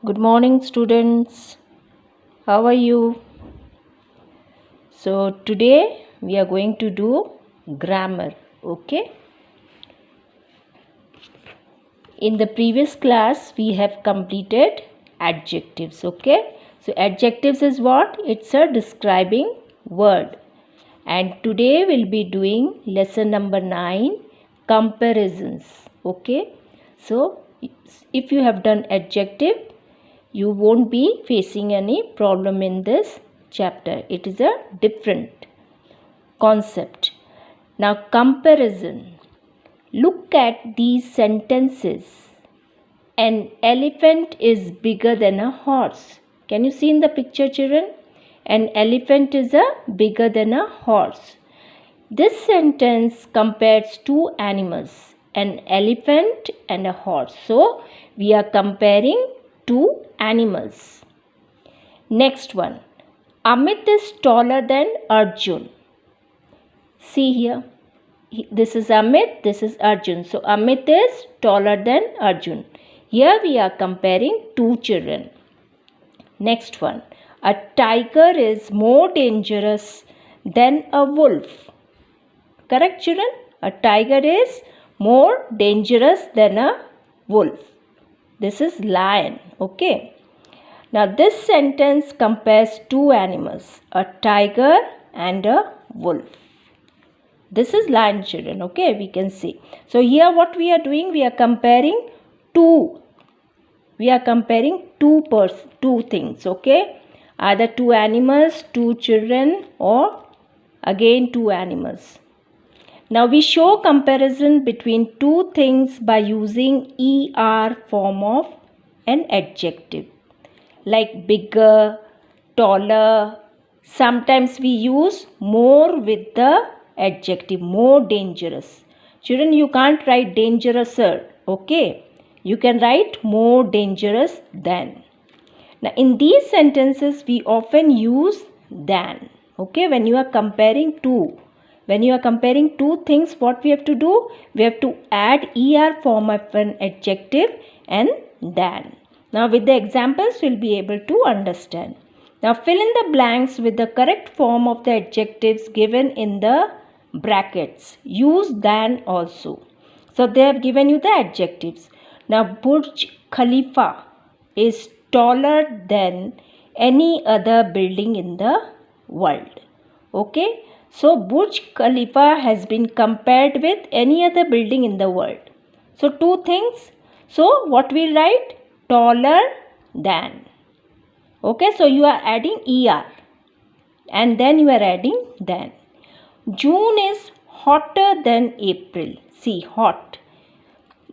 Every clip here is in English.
Good morning, students. How are you? So, today we are going to do grammar. Okay. In the previous class, we have completed adjectives. Okay. So, adjectives is what? It's a describing word. And today we'll be doing lesson number 9, comparisons. Okay. So, if you have done adjective, you won't be facing any problem in this chapter. It is a different concept. Now, comparison. Look at these sentences. An elephant is bigger than a horse. Can you see in the picture, children? An elephant is bigger than a horse. This sentence compares two animals, an elephant and a horse. So, we are comparing two animals. Next one. Amit is taller than Arjun. See here. This is Amit, this is Arjun. So, Amit is taller than Arjun. Here we are comparing two children. Next one. A tiger is more dangerous than a wolf. Correct, children? A tiger is more dangerous than a wolf. This is lion. Okay. Now, this sentence compares two animals, a tiger and a wolf. This is lion, children. Okay, we can see. So, here what we are doing, we are comparing two. We are comparing two things. Okay. Either two animals, two children, or again two animals. Now, we show comparison between two things by using ER form of an adjective. Like bigger, taller. Sometimes we use more with the adjective, more dangerous. Children, you can't write dangerouser, okay? You can write more dangerous than. Now, in these sentences, we often use than, okay? When you are comparing two. When you are comparing two things, what we have to do? We have to add ER form of an adjective and than. Now, with the examples, we'll be able to understand. Now, fill in the blanks with the correct form of the adjectives given in the brackets. Use than also. So, they have given you the adjectives. Now, Burj Khalifa is taller than any other building in the world. Okay. So, Burj Khalifa has been compared with any other building in the world. So, two things. So, what we write? Taller than. Okay, so you are adding ER and then you are adding than. June is hotter than April. See, hot.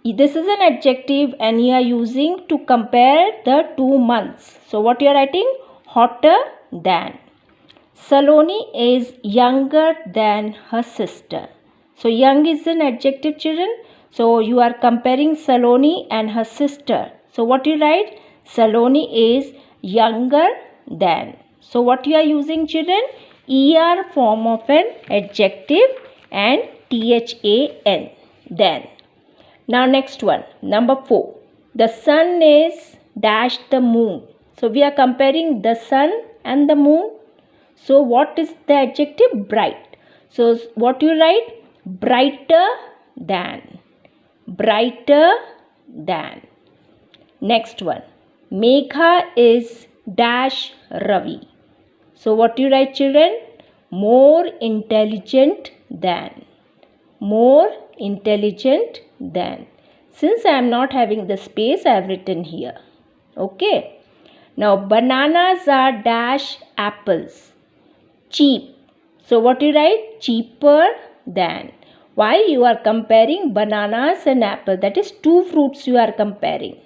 This is an adjective and you are using to compare the 2 months. So, what you are writing? Hotter than. Saloni is younger than her sister. So, young is an adjective, children. So, you are comparing Saloni and her sister. So, what you write? Saloni is younger than. So, what you are using, children? ER form of an adjective and THAN, than. Now, next one, number 4. The sun is dash the moon. So, we are comparing the sun and the moon. So, what is the adjective? Bright. So, what you write? Brighter than. Brighter than. Next one. Megha is dash Ravi. So, what you write, children? More intelligent than. More intelligent than. Since I am not having the space, I have written here. Okay. Now, bananas are dash apples. Cheap. So, what you write? Cheaper than. Why? You are comparing bananas and apple. That is two fruits you are comparing.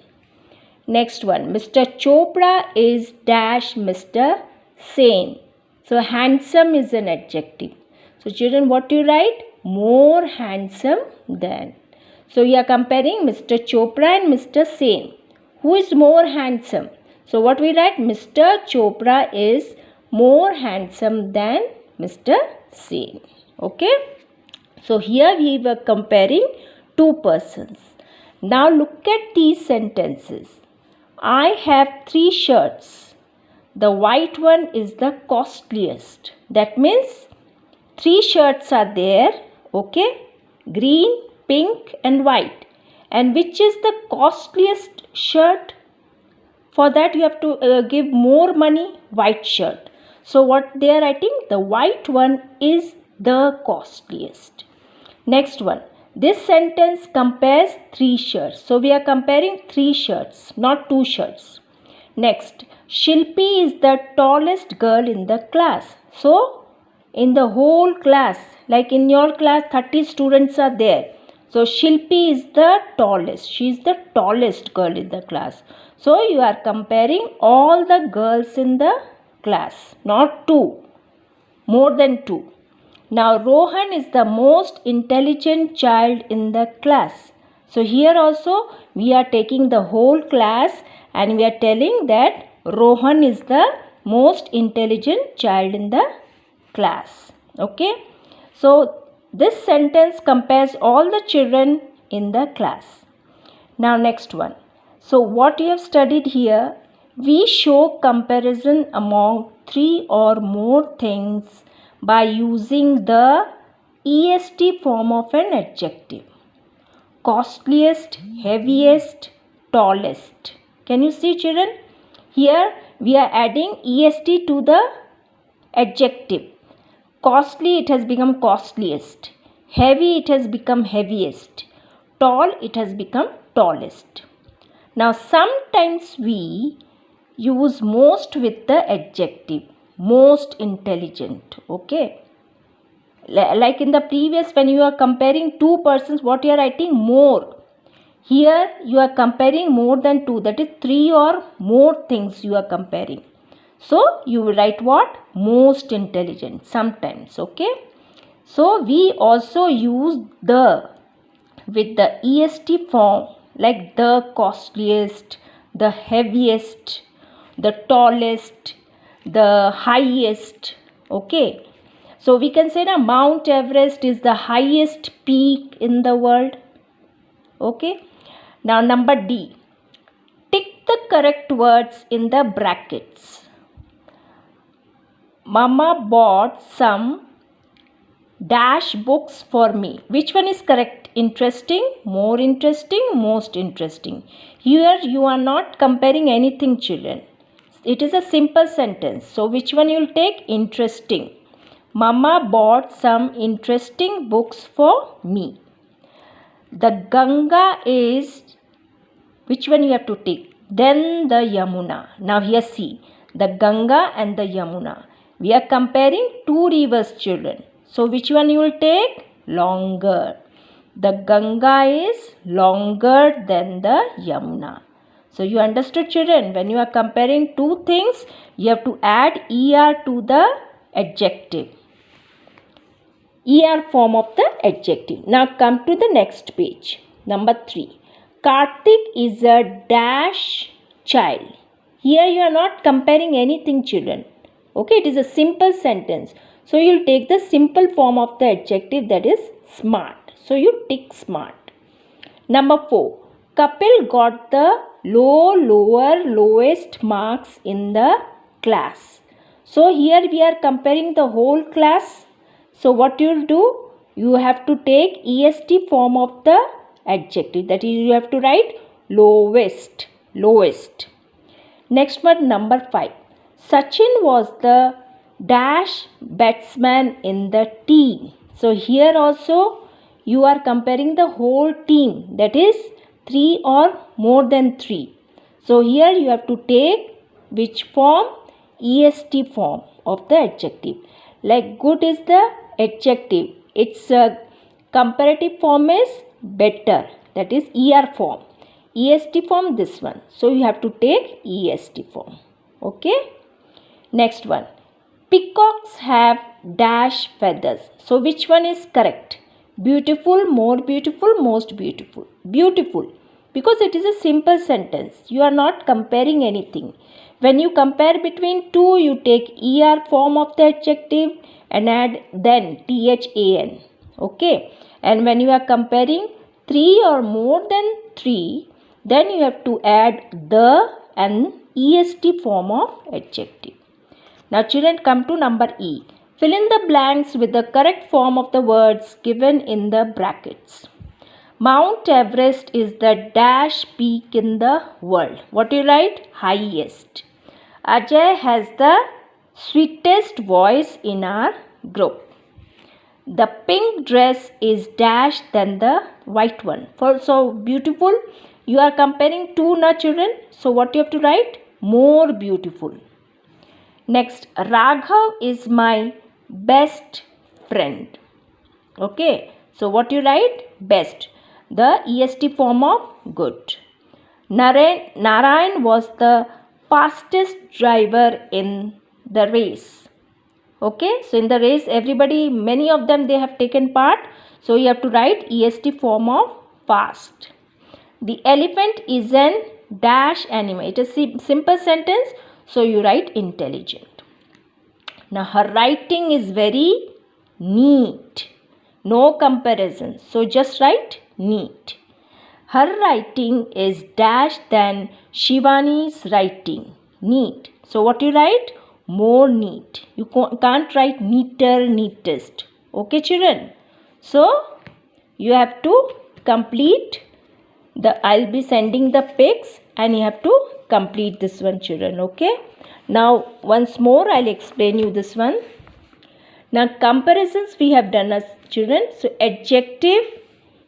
Next one. Mr. Chopra is dash Mr. Sen. So, handsome is an adjective. So, children, what you write? More handsome than. So, you are comparing Mr. Chopra and Mr. Sen. Who is more handsome? So, what we write? Mr. Chopra is more handsome than Mr. Sen. Okay. So, here we were comparing two persons. Now, look at these sentences. I have 3 shirts. The white one is the costliest. That means 3 shirts are there. Okay. Green, pink and white. And which is the costliest shirt? For that you have to give more money. White shirt. So what they are writing? The white one is the costliest. Next one. This sentence compares 3 shirts. So we are comparing 3 shirts, not 2 shirts. Next. Shilpi is the tallest girl in the class. So in the whole class, like in your class 30 students are there. So Shilpi is the tallest. She is the tallest girl in the class. So you are comparing all the girls in the class, not 2, more than 2. Now Rohan is the most intelligent child in the class. So here also we are taking the whole class and we are telling that Rohan is the most intelligent child in the class. Okay. So this sentence compares all the children in the class. Now next one. So what you have studied here, we show comparison among 3 or more things by using the EST form of an adjective. Costliest, heaviest, tallest. Can you see, children? Here we are adding EST to the adjective. Costly, it has become costliest. Heavy, it has become heaviest. Tall, it has become tallest. Now sometimes we use most with the adjective. Most intelligent. Okay. Like in the previous, when you are comparing 2 persons, what you are writing? More. Here you are comparing more than 2. That is 3 or more things you are comparing. So you will write what? Most intelligent sometimes. Okay. So we also use the with the EST form, like the costliest, the heaviest, the tallest, the highest. Okay. So we can say that Mount Everest is the highest peak in the world. Okay. Now number D. Tick the correct words in the brackets. Mama bought some dash books for me. Which one is correct? Interesting, more interesting, most interesting. Here you are not comparing anything, children. It is a simple sentence. So which one you will take? Interesting. Mama bought some interesting books for me. The Ganga is, which one you have to take? Then the Yamuna. Now here see, the Ganga and the Yamuna. We are comparing 2 rivers, children. So which one you will take? Longer. The Ganga is longer than the Yamuna. So you understood, children? When you are comparing 2 things, you have to add ER to the adjective. ER form of the adjective. Now come to the next page. Number 3. Karthik is a dash child. Here you are not comparing anything, children. Okay, it is a simple sentence. So you will take the simple form of the adjective, that is smart. So you tick smart. Number 4. Kapil got the lowest marks in the class. So here we are comparing the whole class. So what you will do? You have to take EST form of the adjective. That is, you have to write lowest. Lowest. Next one, number 5. Sachin was the dash batsman in the team. So here also you are comparing the whole team. That is 3 or more than 3. So here you have to take which form? EST form of the adjective. Like good is the adjective. Its comparative form is better. That is ER form. EST form this one. So you have to take EST form. Okay. Next one. Peacocks have dash feathers. So which one is correct? Beautiful, more beautiful, most beautiful. Beautiful. Because it is a simple sentence. You are not comparing anything. When you compare between 2, you take ER form of the adjective and add then THAN. Okay. And when you are comparing 3 or more than 3, then you have to add the an est form of adjective. Now children, come to number E. Fill in the blanks with the correct form of the words given in the brackets. Mount Everest is the dash peak in the world. What do you write? Highest. Ajay has the sweetest voice in our group. The pink dress is dash than the white one. For so beautiful, you are comparing two na children. So what you have to write? More beautiful. Next, Raghav is my best friend. Okay, so what you write? Best. The est form of good. Narayan was the fastest driver in the race. Okay, so in the race, everybody, many of them, they have taken part. So you have to write est form of fast. The elephant is an dash animal. It is a simple sentence. So you write intelligent. Now her writing is very neat. No comparison. So just write neat. Her writing is dash than Shivani's writing. Neat. So what you write? More neat. You can't write neater, neatest. Okay children? So you have to complete I'll be sending the pics and you have to complete this one children. Okay? Now once more I'll explain you this one. Now comparisons we have done as children. So adjective,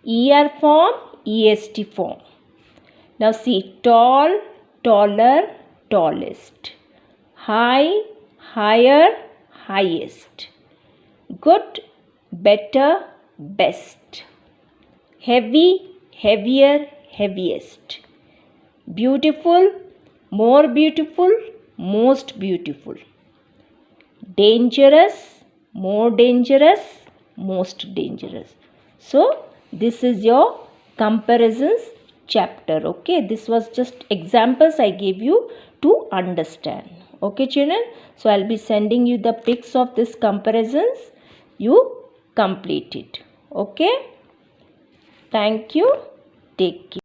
er form, est form. Now see, tall, taller, tallest. High, higher, highest. Good, better, best. Heavy, heavier, heaviest. Beautiful, more beautiful, most beautiful. Dangerous, more dangerous, most dangerous. So this is your comparisons chapter. Okay, this was just examples I gave you to understand. Okay children, so I'll be sending you the pics of this comparisons. You complete it. Okay, thank you. Take care.